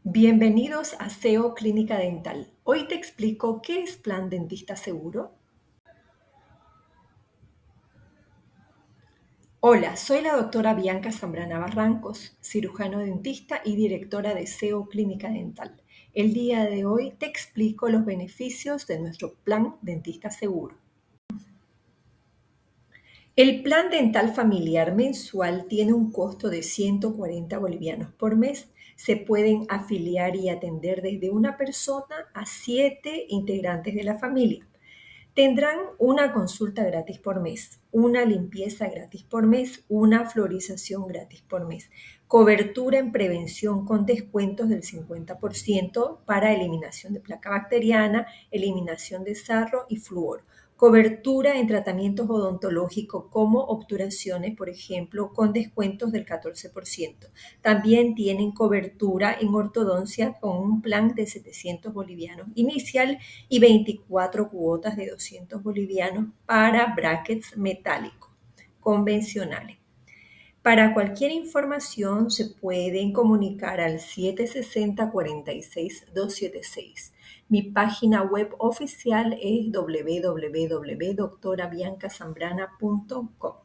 Bienvenidos a SEO Clínica Dental. Hoy te explico qué es Plan Dentista Seguro. Hola, soy la doctora Bianca Zambrana Barrancos, cirujano dentista y directora de SEO Clínica Dental. El día de hoy te explico los beneficios de nuestro Plan Dentista Seguro. El plan dental familiar mensual tiene un costo de 140 bolivianos por mes. Se pueden afiliar y atender desde una persona a 7 integrantes de la familia. Tendrán una consulta gratis por mes, una limpieza gratis por mes, una florización gratis por mes, cobertura en prevención con descuentos del 50% para eliminación de placa bacteriana, eliminación de sarro y flúor, cobertura en tratamientos odontológicos como obturaciones, por ejemplo, con descuentos del 14%. También tienen cobertura en ortodoncia con un plan de 700 bolivianos inicial y 24 cuotas de 200 bolivianos para brackets metálicos convencionales. Para cualquier información se pueden comunicar al 760-46-276. Mi página web oficial es www.doctorabiancazambrana.com.